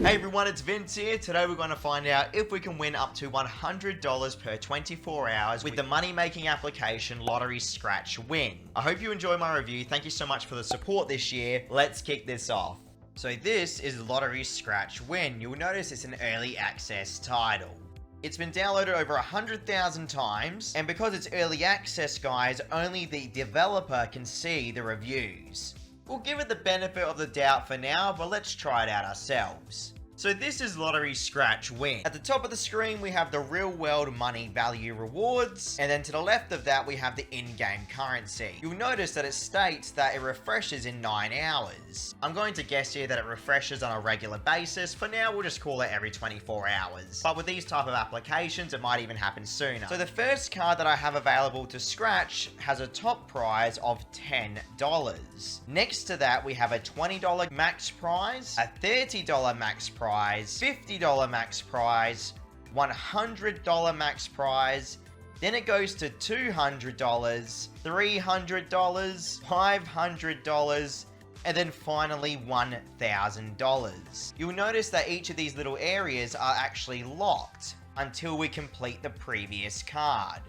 Hey everyone, it's Vince here. Today we're going to find out if we can win up to $100 per 24 hours with the money-making application Lottery Scratch Win. I hope you enjoy my review. Thank you so much for the support this year. Let's kick this off. So this is Lottery Scratch Win. You'll notice it's an early access title. It's been downloaded over 100,000 times, and because it's early access, guys, only the developer can see the reviews. We'll give it the benefit of the doubt for now, but let's try it out ourselves. So this is Lottery Scratch Win. At the top of the screen, we have the real world money value rewards, and then to the left of that, we have the in-game currency. You'll notice that it states that it refreshes in 9 hours. I'm going to guess here that it refreshes on a regular basis. For now, we'll just call it every 24 hours. But with these type of applications, it might even happen sooner. So the first card that I have available to scratch has a top prize of $10. Next to that, we have a $20 max prize, a $30 max prize, $50 max prize, $100 max prize, then it goes to $200, $300, $500, and then finally $1,000. You'll notice that each of these little areas are actually locked until we complete the previous card.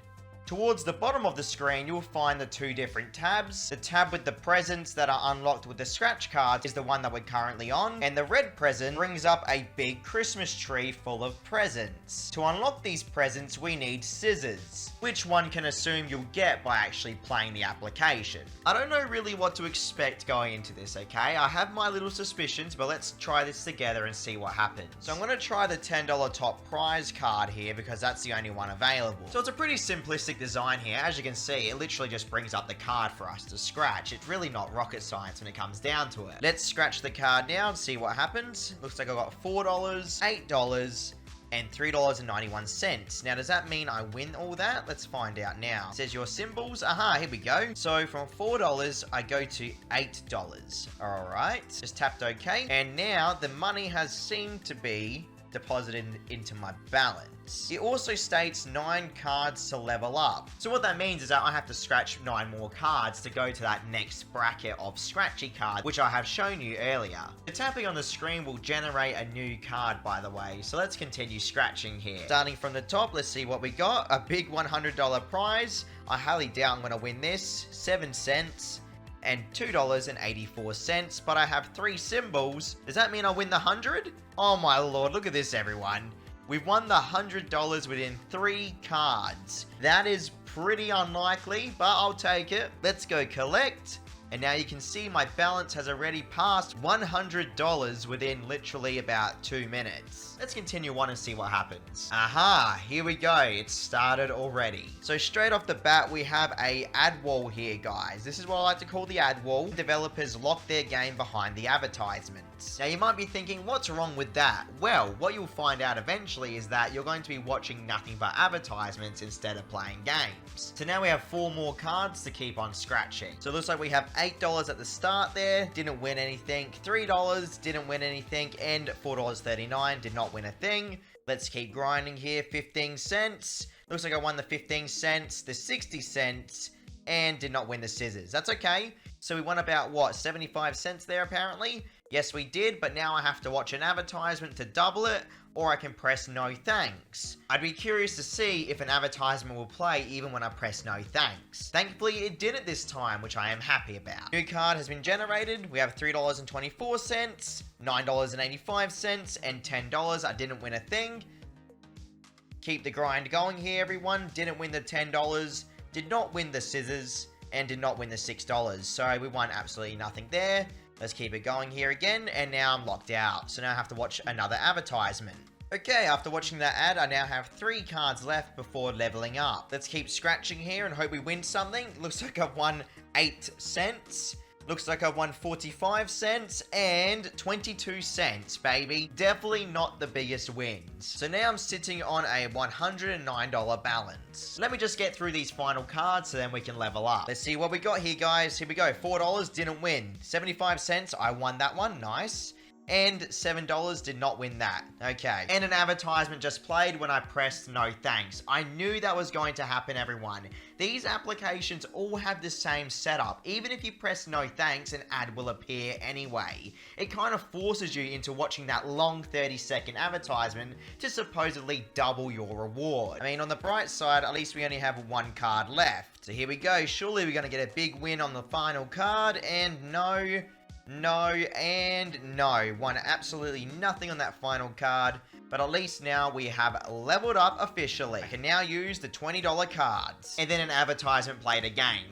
Towards the bottom of the screen, you'll find the two different tabs. The tab with the presents that are unlocked with the scratch cards is the one that we're currently on, and the red present brings up a big Christmas tree full of presents. To unlock these presents, we need scissors, which one can assume you'll get by actually playing the application. I don't know really what to expect going into this, okay? I have my little suspicions, but let's try this together and see what happens. So I'm going to try the $10 top prize card here because that's the only one available. So it's a pretty simplistic design here. As you can see, it literally just brings up the card for us to scratch. It's really not rocket science when it comes down to it. Let's scratch the card now and see what happens. Looks like I got $4, $8, and $3.91. Now, does that mean I win all that? Let's find out now. It says your symbols. Aha, here we go. So from $4, I go to $8. All right, just tapped OK. And now the money has seemed to be deposited into my balance. It also states 9 cards to level up. So what that means is that I have to scratch 9 more cards to go to that next bracket of scratchy cards, which I have shown you earlier. The tapping on the screen will generate a new card, by the way. So let's continue scratching here. Starting from the top, let's see what we got. A big $100 prize. I highly doubt I'm going to win this. 7 cents. And $2.84, but I have 3 symbols. Does that mean I win the 100? Oh my lord, look at this everyone. We've won the $100 within 3 cards. That is pretty unlikely, but I'll take it. Let's go collect. And now you can see my balance has already passed $100 within literally about 2 minutes. Let's continue on and see what happens. Aha, here we go. It started already. So straight off the bat, we have a ad wall here, guys. This is what I like to call the ad wall. Developers lock their game behind the advertisements. Now you might be thinking, what's wrong with that? Well, what you'll find out eventually is that you're going to be watching nothing but advertisements instead of playing games. So now we have 4 more cards to keep on scratching. So it looks like we have $8 at the start there, didn't win anything. $3, didn't win anything. And $4.39, did not win a thing. Let's keep grinding here. 15 cents. Looks like I won the 15 cents, the 60 cents, and did not win the scissors. That's okay. So we won about, what, 75 cents there apparently? Yes, we did, but now I have to watch an advertisement to double it, or I can press no thanks. I'd be curious to see if an advertisement will play even when I press no thanks. Thankfully, it didn't this time, which I am happy about. New card has been generated. We have $3.24, $9.85, and $10. I didn't win a thing. Keep the grind going here, everyone. Didn't win the $10, did not win the scissors, and did not win the $6. So we won absolutely nothing there. Let's keep it going here again, and now I'm locked out. So now I have to watch another advertisement. Okay, after watching that ad, I now have 3 cards left before leveling up. Let's keep scratching here and hope we win something. Looks like I've won 8 cents. Looks like I've won 45 cents and 22 cents, baby. Definitely not the biggest wins. So now I'm sitting on a $109 balance. Let me just get through these final cards so then we can level up. Let's see what we got here, guys. Here we go. $4, didn't win. 75 cents, I won that one. Nice. and $7 did not win that. Okay. And an advertisement just played when I pressed no thanks. I knew that was going to happen, everyone. These applications all have the same setup. Even if you press no thanks, an ad will appear anyway. It kind of forces you into watching that long 30-second advertisement to supposedly double your reward. I mean, on the bright side, at least we only have one card left. So here we go. Surely we're going to get a big win on the final card, and no, and no. Won absolutely nothing on that final card, but at least now we have leveled up officially. I can now use the $20 cards. And then an advertisement played again.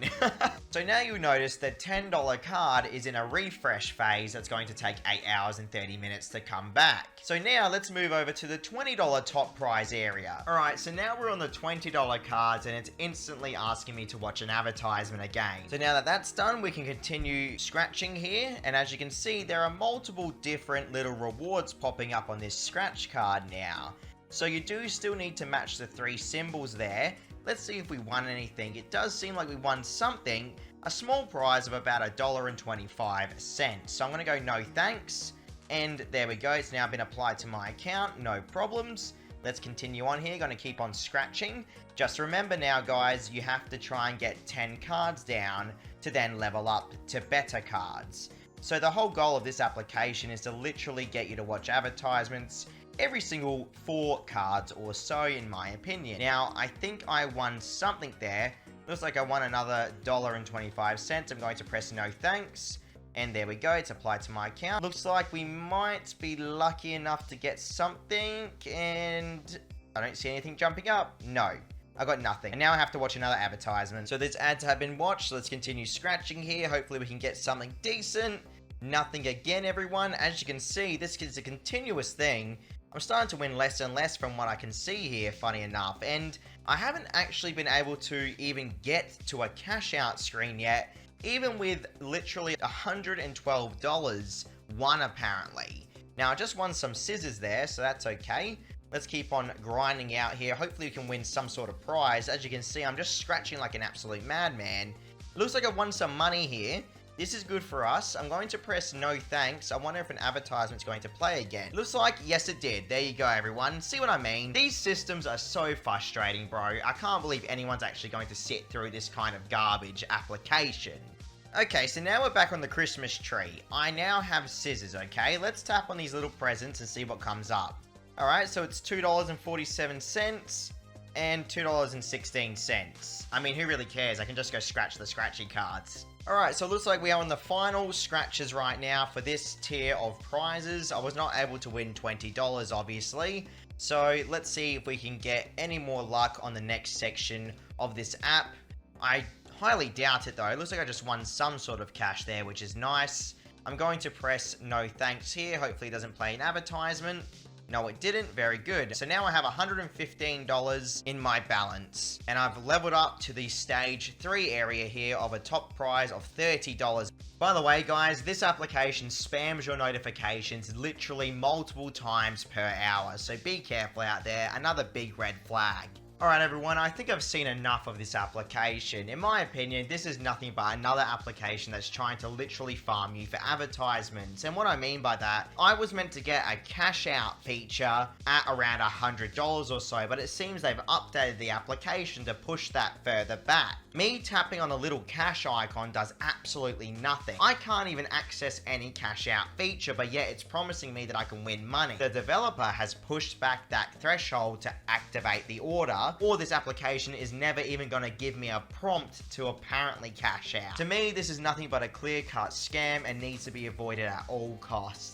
So now you'll notice the $10 card is in a refresh phase that's going to take 8 hours and 30 minutes to come back. So now let's move over to the $20 top prize area. Alright, so now we're on the $20 cards and it's instantly asking me to watch an advertisement again. So now that that's done, we can continue scratching here. And as you can see, there are multiple different little rewards popping up on this scratch card now. So you do still need to match the 3 symbols there. Let's see if we won anything. It does seem like we won something. A small prize of about $1.25. So I'm going to go no thanks. And there we go. It's now been applied to my account. No problems. Let's continue on here. Going to keep on scratching. Just remember now, guys, you have to try and get 10 cards down to then level up to better cards. So the whole goal of this application is to literally get you to watch advertisements every single 4 cards or so, in my opinion. Now, I think I won something there. Looks like I won another $1.25. I'm going to press no thanks. And there we go, it's applied to my account. Looks like we might be lucky enough to get something, and I don't see anything jumping up. No, I got nothing. And now I have to watch another advertisement. So these ads have been watched, so let's continue scratching here. Hopefully we can get something decent. Nothing again, everyone. As you can see, this is a continuous thing. I'm starting to win less and less from what I can see here, funny enough. And I haven't actually been able to even get to a cash out screen yet, even with literally $112 won apparently. Now I just won some scissors there, so that's okay. Let's keep on grinding out here. Hopefully we can win some sort of prize. As you can see, I'm just scratching like an absolute madman. Looks like I won some money here. This is good for us. I'm going to press no thanks. I wonder if an advertisement's going to play again. Looks like, yes it did. There you go, everyone. See what I mean? These systems are so frustrating, bro. I can't believe anyone's actually going to sit through this kind of garbage application. Okay, so now we're back on the Christmas tree. I now have scissors, okay? Let's tap on these little presents and see what comes up. Alright, so it's $2.47 and $2.16. I mean, who really cares? I can just go scratch the scratchy cards. Alright, so it looks like we are on the final scratches right now for this tier of prizes. I was not able to win $20, obviously. So let's see if we can get any more luck on the next section of this app. I highly doubt it though. It looks like I just won some sort of cash there, which is nice. I'm going to press no thanks here. Hopefully it doesn't play an advertisement. No, it didn't. Very good. So now I have $115 in my balance. And I've leveled up to the stage 3 area here of a top prize of $30. By the way, guys, this application spams your notifications literally multiple times per hour. So be careful out there. Another big red flag. Alright everyone, I think I've seen enough of this application. In my opinion, this is nothing but another application that's trying to literally farm you for advertisements. And what I mean by that, I was meant to get a cash out feature at around $100 or so, but it seems they've updated the application to push that further back. Me tapping on the little cash icon does absolutely nothing. I can't even access any cash out feature, but yet it's promising me that I can win money. The developer has pushed back that threshold to activate the order, or this application is never even going to give me a prompt to apparently cash out. To me, this is nothing but a clear-cut scam and needs to be avoided at all costs.